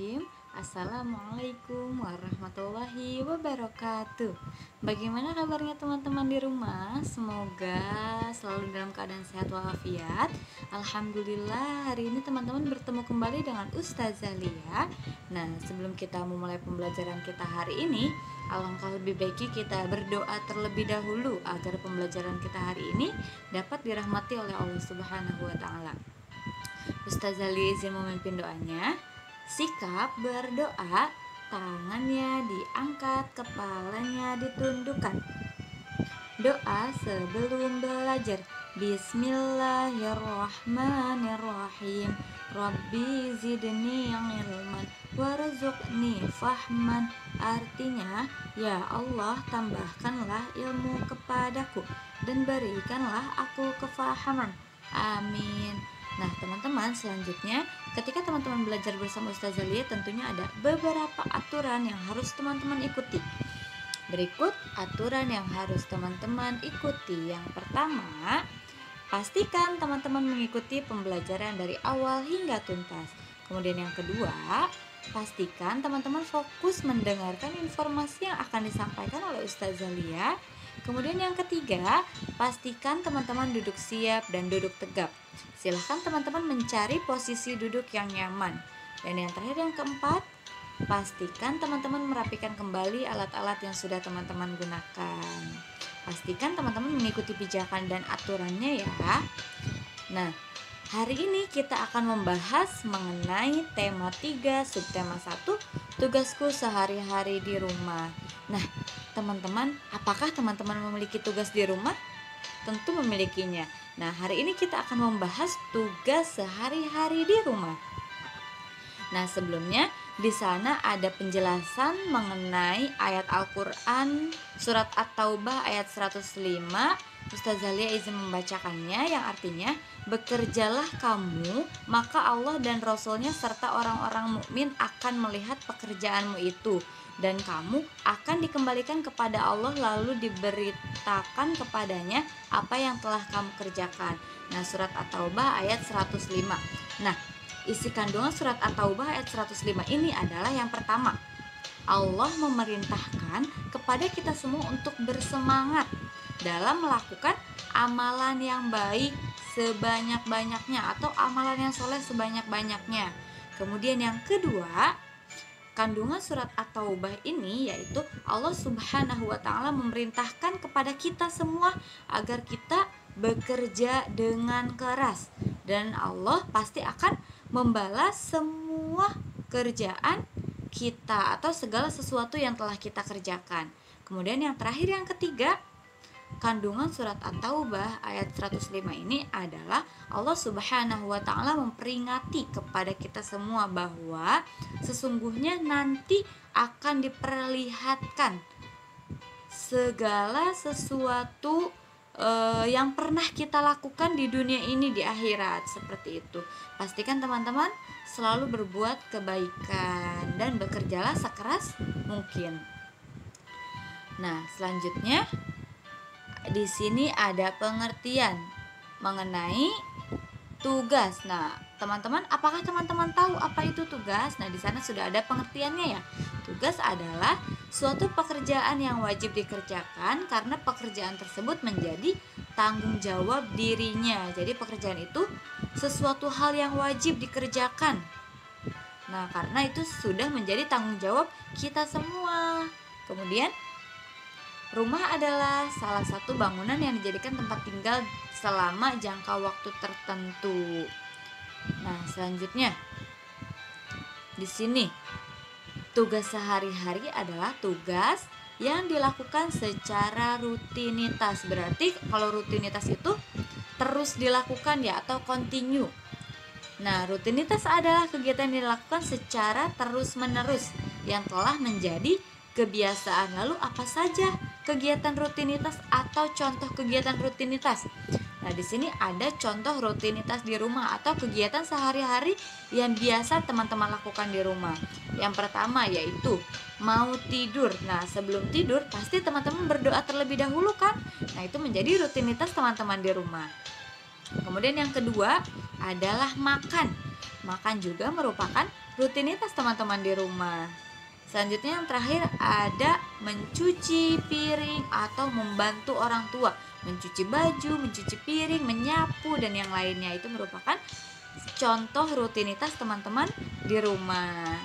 Bismillahirrahmanirrahim. Assalamualaikum warahmatullahi wabarakatuh. Bagaimana kabarnya teman-teman di rumah? Semoga selalu dalam keadaan sehat walafiat. Alhamdulillah, hari ini teman-teman bertemu kembali dengan Ustazah Lia. Nah, sebelum kita memulai pembelajaran kita hari ini, alangkah lebih baiknya kita berdoa terlebih dahulu agar pembelajaran kita hari ini dapat dirahmati oleh Allah Subhanahu wa taala. Ustazah Lia izin memimpin doanya. Sikap berdoa, tangannya diangkat, kepalanya ditundukkan. Doa sebelum belajar. Bismillahirrahmanirrahim. Rabbi zidni ilman warzuqni fahman. Artinya, ya Allah, tambahkanlah ilmu kepadaku dan berikanlah aku kefahaman. Amin. Nah, teman-teman, selanjutnya ketika teman-teman belajar bersama Ustazah Lia, tentunya ada beberapa aturan yang harus teman-teman ikuti. Berikut aturan yang harus teman-teman ikuti. Yang pertama, pastikan teman-teman mengikuti pembelajaran dari awal hingga tuntas. Kemudian yang kedua, pastikan teman-teman fokus mendengarkan informasi yang akan disampaikan oleh Ustazah Lia. Kemudian yang ketiga, pastikan teman-teman duduk siap dan duduk tegap. Silahkan teman-teman mencari posisi duduk yang nyaman. Dan yang terakhir, yang keempat, pastikan teman-teman merapikan kembali alat-alat yang sudah teman-teman gunakan. Pastikan teman-teman mengikuti pijakan dan aturannya ya. Nah, hari ini kita akan membahas mengenai tema 3, subtema 1, tugasku sehari-hari di rumah. Nah, teman-teman, apakah teman-teman memiliki tugas di rumah? Tentu memilikinya. Nah, hari ini kita akan membahas tugas sehari-hari di rumah. Nah, sebelumnya di sana ada penjelasan mengenai ayat Al-Quran surat At-Taubah ayat 105. Ustazah Lia izin membacakannya, yang artinya, bekerjalah kamu, maka Allah dan Rasulnya serta orang-orang mukmin akan melihat pekerjaanmu itu, dan kamu akan dikembalikan kepada Allah lalu diberitakan kepadanya apa yang telah kamu kerjakan. Nah, surat At-Taubah ayat 105. Nah, isi kandungan surat At-Taubah ayat 105 ini adalah yang pertama, Allah memerintahkan kepada kita semua untuk bersemangat dalam melakukan amalan yang baik sebanyak-banyaknya atau amalan yang soleh sebanyak-banyaknya. Kemudian yang kedua, kandungan surat At-Taubah ini yaitu Allah Subhanahu wa taala memerintahkan kepada kita semua agar kita bekerja dengan keras, dan Allah pasti akan membalas semua kerjaan kita atau segala sesuatu yang telah kita kerjakan. Kemudian yang terakhir, yang ketiga, kandungan surat At-Taubah ayat 105 ini adalah Allah Subhanahu wa taala memperingati kepada kita semua bahwa sesungguhnya nanti akan diperlihatkan segala sesuatu yang pernah kita lakukan di dunia ini di akhirat, seperti itu. Pastikan teman-teman selalu berbuat kebaikan dan bekerjalah sekeras mungkin. Nah, selanjutnya di sini ada pengertian mengenai tugas. Nah, teman-teman, apakah teman-teman tahu apa itu tugas? Nah, di sana sudah ada pengertiannya ya. Tugas adalah suatu pekerjaan yang wajib dikerjakan karena pekerjaan tersebut menjadi tanggung jawab dirinya. Jadi pekerjaan itu sesuatu hal yang wajib dikerjakan. Nah, karena itu sudah menjadi tanggung jawab kita semua. Kemudian, rumah adalah salah satu bangunan yang dijadikan tempat tinggal selama jangka waktu tertentu. Nah, selanjutnya di sini tugas sehari-hari adalah tugas yang dilakukan secara rutinitas. Berarti kalau rutinitas itu terus dilakukan ya, atau continue. Nah, rutinitas adalah kegiatan yang dilakukan secara terus-menerus yang telah menjadi kebiasaan. Lalu apa saja kegiatan rutinitas atau contoh kegiatan rutinitas? Nah, di sini ada contoh rutinitas di rumah atau kegiatan sehari-hari yang biasa teman-teman lakukan di rumah. Yang pertama yaitu mau tidur. Nah, sebelum tidur pasti teman-teman berdoa terlebih dahulu kan? Nah, itu menjadi rutinitas teman-teman di rumah. Kemudian yang kedua adalah makan. makan juga merupakan rutinitas teman-teman di rumah. Selanjutnya yang terakhir ada mencuci piring atau membantu orang tua, mencuci baju, mencuci piring, menyapu dan yang lainnya. Itu merupakan contoh rutinitas teman-teman di rumah.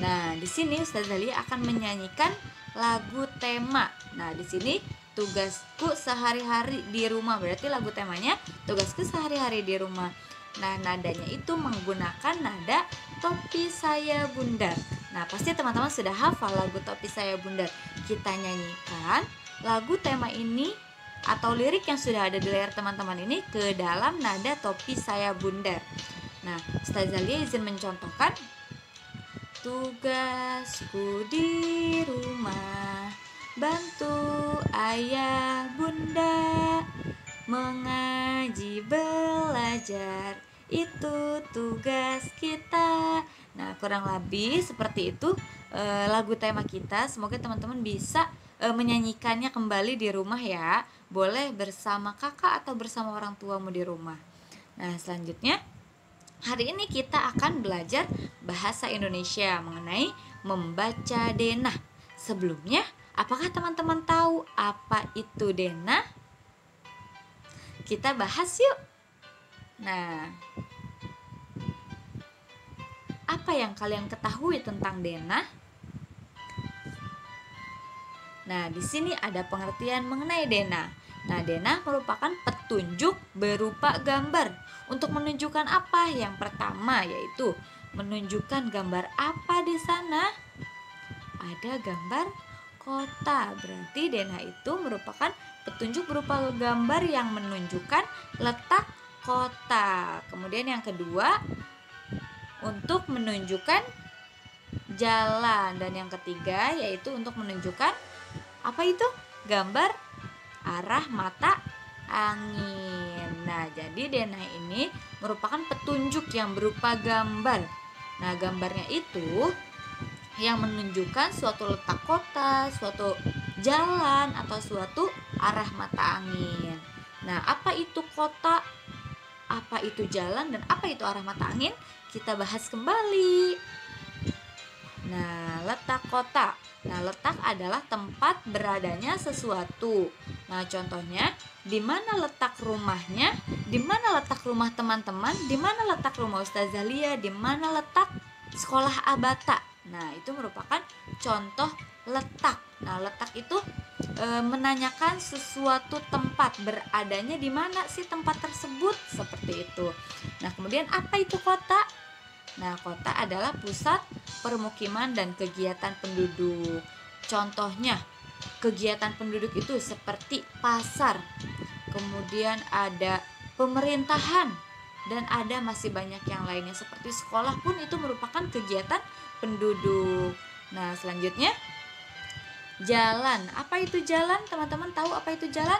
Nah, di sini Ustazah Lia akan menyanyikan lagu tema. Nah, di sini tugasku sehari-hari di rumah, berarti lagu temanya tugasku sehari-hari di rumah. Nah, nadanya itu menggunakan nada Topi Saya Bundar. Nah, pasti teman-teman sudah hafal lagu Topi Saya Bundar. Kita nyanyikan lagu tema ini atau lirik yang sudah ada di layar teman-teman ini ke dalam nada Topi Saya Bundar. Nah, Ustazah Lia izin mencontohkan. Tugasku di rumah, bantu ayah bunda, mengaji belajar, itu tugas kita. Nah, kurang lebih seperti itu lagu tema kita. Semoga teman-teman bisa menyanyikannya kembali di rumah ya. Boleh bersama kakak atau bersama orang tuamu di rumah. Nah, selanjutnya hari ini kita akan belajar bahasa Indonesia mengenai membaca denah. Sebelumnya, apakah teman-teman tahu apa itu denah? Kita bahas yuk. Nah, apa yang kalian ketahui tentang denah? Nah, di sini ada pengertian mengenai denah. Nah, denah merupakan petunjuk berupa gambar. Untuk menunjukkan apa? Yang pertama yaitu menunjukkan gambar apa di sana? Ada gambar kota. Berarti denah itu merupakan petunjuk berupa gambar yang menunjukkan letak kota. Kemudian yang kedua, untuk menunjukkan jalan. Dan yang ketiga yaitu untuk menunjukkan apa itu? Gambar arah mata angin. Nah, jadi denah ini merupakan petunjuk yang berupa gambar. Nah, gambarnya itu yang menunjukkan suatu letak kota, suatu jalan atau suatu arah mata angin. Nah, apa itu kota? Apa itu jalan dan apa itu arah mata angin? Kita bahas kembali. Nah, letak kota. Nah, letak adalah tempat beradanya sesuatu. Nah, contohnya, di mana letak rumahnya? Di mana letak rumah teman-teman? Di mana letak rumah Ustazah Lia? Di mana letak sekolah Abata? Nah, itu merupakan contoh letak. Nah, letak itu menanyakan sesuatu tempat, beradanya di mana sih tempat tersebut, seperti itu. Nah, kemudian apa itu kota? Nah, kota adalah pusat permukiman dan kegiatan penduduk. Contohnya, kegiatan penduduk itu seperti pasar, kemudian ada pemerintahan, dan ada masih banyak yang lainnya seperti sekolah pun itu merupakan kegiatan penduduk. Nah, selanjutnya jalan. Apa itu jalan? Teman-teman tahu apa itu jalan?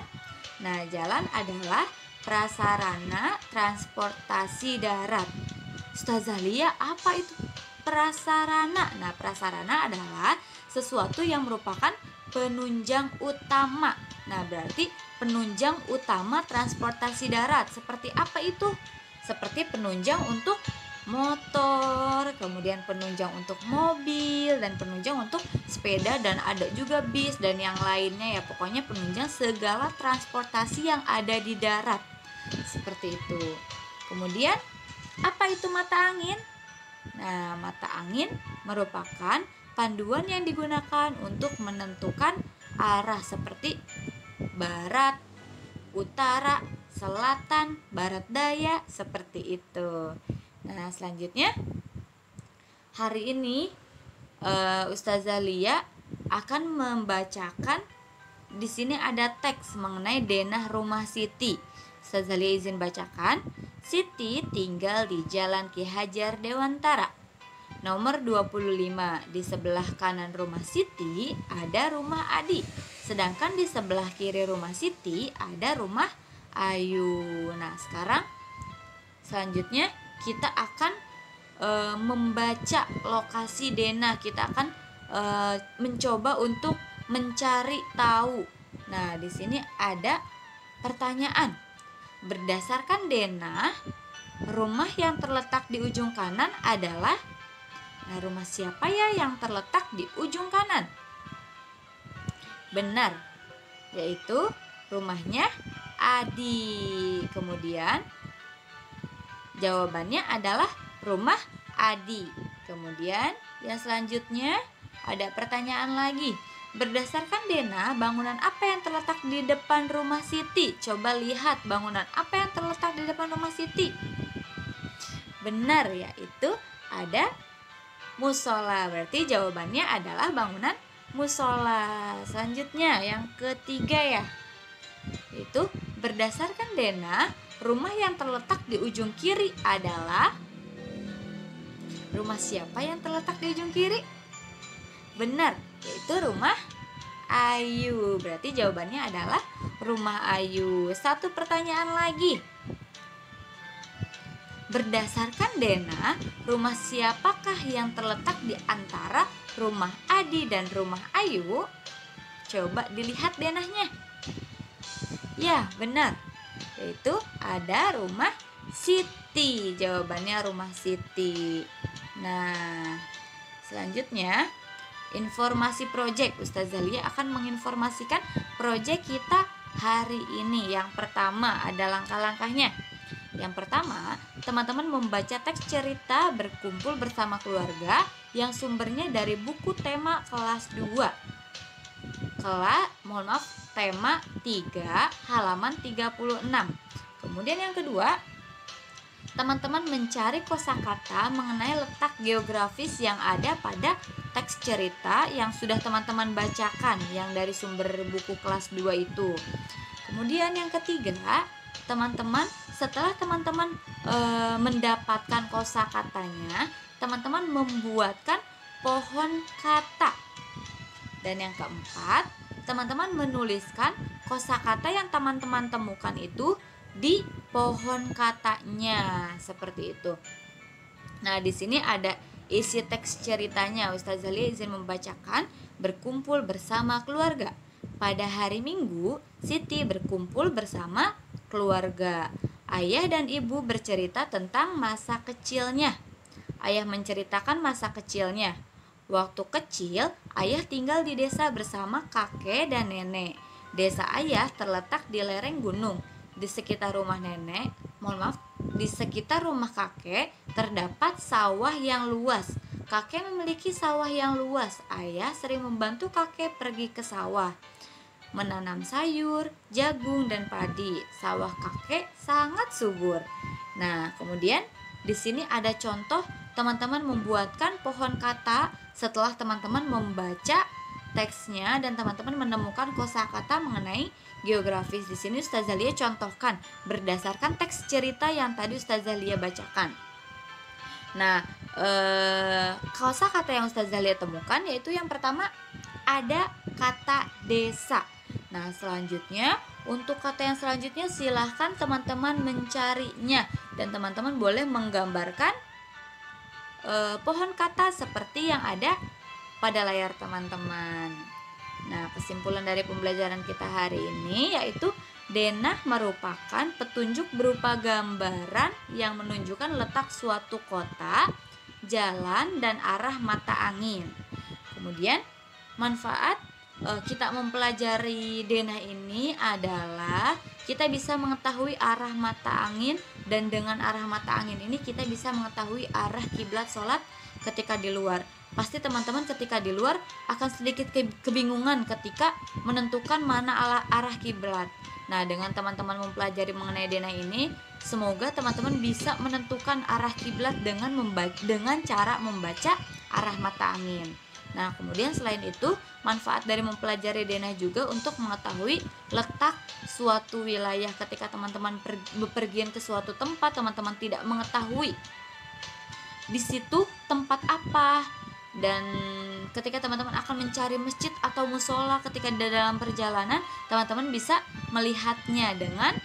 Nah, jalan adalah prasarana transportasi darat. Ustazah Lia, apa itu prasarana? Nah, prasarana adalah sesuatu yang merupakan penunjang utama. Nah, berarti penunjang utama transportasi darat. Seperti apa itu? Seperti penunjang untuk motor, kemudian penunjang untuk mobil, dan penunjang untuk sepeda, dan ada juga bis dan yang lainnya ya. Pokoknya penunjang segala transportasi yang ada di darat. Seperti itu. Kemudian apa itu mata angin? Nah, mata angin merupakan panduan yang digunakan untuk menentukan arah seperti barat, utara, selatan, barat daya, seperti itu. Nah, selanjutnya hari ini Ustazah Lia akan membacakan. Di sini ada teks mengenai denah rumah Siti. Ustazah Lia izin bacakan. Siti tinggal di Jalan Ki Hajar Dewantara nomor 25. Di sebelah kanan rumah Siti ada rumah Adi, sedangkan di sebelah kiri rumah Siti ada rumah Ayu. Nah, selanjutnya kita akan membaca lokasi denah. Kita akan mencoba untuk mencari tahu. Nah, di sini ada pertanyaan. Berdasarkan denah, rumah yang terletak di ujung kanan adalah, nah, rumah siapa ya yang terletak di ujung kanan? Benar, yaitu rumahnya Adi. Kemudian jawabannya adalah rumah Adi. Kemudian yang selanjutnya ada pertanyaan lagi. Berdasarkan Dena, bangunan apa yang terletak di depan rumah Siti? Coba lihat bangunan apa yang terletak di depan rumah Siti. Benar, yaitu ada musola. Berarti jawabannya adalah bangunan musola. Selanjutnya yang ketiga ya, yaitu berdasarkan Dena, rumah yang terletak di ujung kiri adalah, rumah siapa yang terletak di ujung kiri? Benar, yaitu rumah Ayu. Berarti jawabannya adalah rumah Ayu. Satu pertanyaan lagi. Berdasarkan Dena, rumah siapakah yang terletak di antara rumah Adi dan rumah Ayu? Coba dilihat denahnya. Ya, benar, yaitu ada rumah Siti. Jawabannya rumah Siti. Nah, selanjutnya informasi proyek. Ustazah Lia akan menginformasikan proyek kita hari ini. Yang pertama ada langkah-langkahnya. Yang pertama, teman-teman membaca teks cerita berkumpul bersama keluarga yang sumbernya dari buku tema kelas 2. Tema 3 halaman 36. Kemudian yang kedua, teman-teman mencari kosakata mengenai letak geografis yang ada pada teks cerita yang sudah teman-teman bacakan yang dari sumber buku kelas 2 itu. Kemudian yang ketiga, teman-teman setelah teman-teman mendapatkan kosakatanya, teman-teman membuatkan pohon kata. Dan yang keempat, teman-teman menuliskan kosakata yang teman-teman temukan itu di pohon katanya, seperti itu. Nah, di sini ada isi teks ceritanya. Ustazah Lia izin membacakan. Berkumpul bersama keluarga. Pada hari Minggu, Siti berkumpul bersama keluarga. Ayah dan ibu bercerita tentang masa kecilnya. Ayah menceritakan masa kecilnya. Waktu kecil, ayah tinggal di desa bersama kakek dan nenek. Desa ayah terletak di lereng gunung. Di sekitar rumah di sekitar rumah kakek terdapat sawah yang luas. Kakek memiliki sawah yang luas. Ayah sering membantu kakek pergi ke sawah, menanam sayur, jagung, dan padi. Sawah kakek sangat subur. Nah, kemudian di sini ada contoh teman-teman membuatkan pohon kata setelah teman-teman membaca teksnya dan teman-teman menemukan kosakata mengenai geografis. Di sini Ustazah Lia contohkan berdasarkan teks cerita yang tadi Ustazah Lia bacakan. Nah, kosakata yang Ustazah Lia temukan yaitu yang pertama ada kata desa. Nah, selanjutnya untuk kata yang selanjutnya silahkan teman-teman mencarinya dan teman-teman boleh menggambarkan pohon kata seperti yang ada pada layar teman-teman. Nah, kesimpulan dari pembelajaran kita hari ini yaitu denah merupakan petunjuk berupa gambaran yang menunjukkan letak suatu kota, jalan, dan arah mata angin. Kemudian manfaat kita mempelajari denah ini adalah kita bisa mengetahui arah mata angin, dan dengan arah mata angin ini kita bisa mengetahui arah kiblat sholat ketika di luar. Pasti teman-teman ketika di luar akan sedikit kebingungan ketika menentukan mana arah kiblat. Nah, dengan teman-teman mempelajari mengenai denah ini, semoga teman-teman bisa menentukan arah kiblat dengan cara membaca arah mata angin. Nah, kemudian selain itu, manfaat dari mempelajari denah juga untuk mengetahui letak suatu wilayah. Ketika teman-teman bepergian ke suatu tempat, teman-teman tidak mengetahui di situ tempat apa, dan ketika teman-teman akan mencari masjid atau musola ketika di dalam perjalanan, teman-teman bisa melihatnya dengan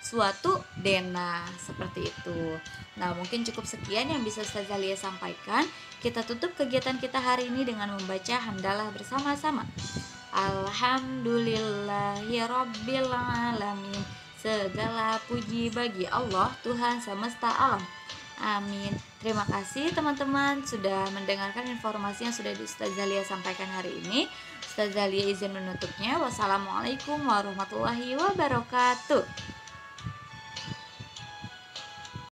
suatu denah seperti itu. Nah, mungkin cukup sekian yang bisa Ustazah Lia sampaikan. Kita tutup kegiatan kita hari ini dengan membaca hamdalah bersama-sama. Alhamdulillahirabbil alamin. Segala puji bagi Allah, Tuhan semesta alam. Amin. Terima kasih teman-teman sudah mendengarkan informasi yang sudah Ustazah Lia sampaikan hari ini. Ustazah Lia izin menutupnya. Wassalamualaikum warahmatullahi wabarakatuh.